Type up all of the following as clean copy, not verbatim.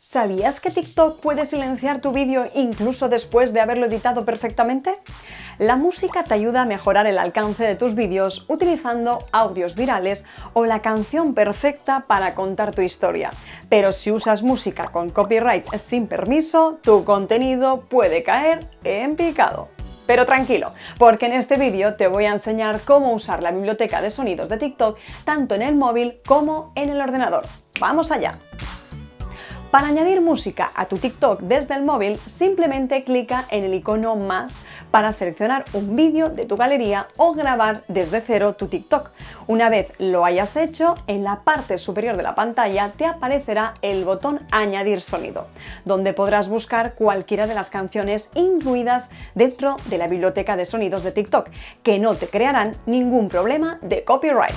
¿Sabías que TikTok puede silenciar tu vídeo incluso después de haberlo editado perfectamente? La música te ayuda a mejorar el alcance de tus vídeos utilizando audios virales o la canción perfecta para contar tu historia. Pero si usas música con copyright sin permiso, tu contenido puede caer en picado. Pero tranquilo, porque en este vídeo te voy a enseñar cómo usar la biblioteca de sonidos de TikTok tanto en el móvil como en el ordenador. ¡Vamos allá! Para añadir música a tu TikTok desde el móvil, simplemente clica en el icono más para seleccionar un vídeo de tu galería o grabar desde cero tu TikTok. Una vez lo hayas hecho, en la parte superior de la pantalla te aparecerá el botón Añadir sonido, donde podrás buscar cualquiera de las canciones incluidas dentro de la biblioteca de sonidos de TikTok, que no te crearán ningún problema de copyright.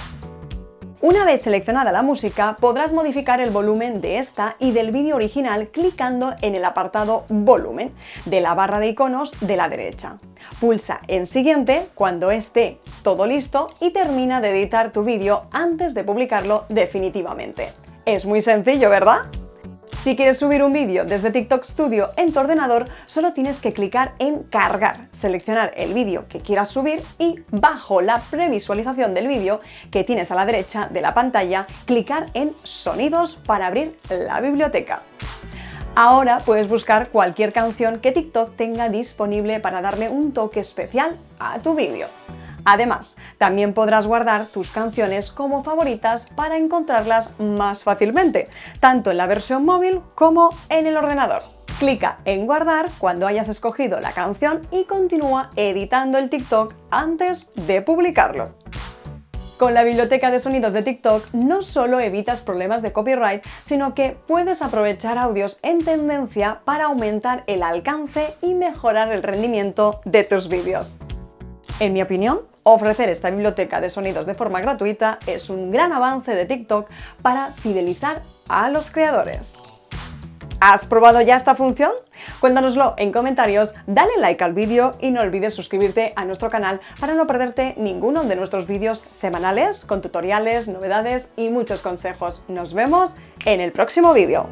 Una vez seleccionada la música, podrás modificar el volumen de esta y del vídeo original clicando en el apartado Volumen de la barra de iconos de la derecha. Pulsa en Siguiente cuando esté todo listo y termina de editar tu vídeo antes de publicarlo definitivamente. Es muy sencillo, ¿verdad? Si quieres subir un vídeo desde TikTok Studio en tu ordenador, solo tienes que clicar en Cargar, seleccionar el vídeo que quieras subir y bajo la previsualización del vídeo que tienes a la derecha de la pantalla, clicar en Sonidos para abrir la biblioteca. Ahora puedes buscar cualquier canción que TikTok tenga disponible para darle un toque especial a tu vídeo. Además, también podrás guardar tus canciones como favoritas para encontrarlas más fácilmente, tanto en la versión móvil como en el ordenador. Clica en Guardar cuando hayas escogido la canción y continúa editando el TikTok antes de publicarlo. Con la biblioteca de sonidos de TikTok no solo evitas problemas de copyright, sino que puedes aprovechar audios en tendencia para aumentar el alcance y mejorar el rendimiento de tus vídeos. En mi opinión, ofrecer esta biblioteca de sonidos de forma gratuita es un gran avance de TikTok para fidelizar a los creadores. ¿Has probado ya esta función? Cuéntanoslo en comentarios, dale like al vídeo y no olvides suscribirte a nuestro canal para no perderte ninguno de nuestros vídeos semanales con tutoriales, novedades y muchos consejos. Nos vemos en el próximo vídeo.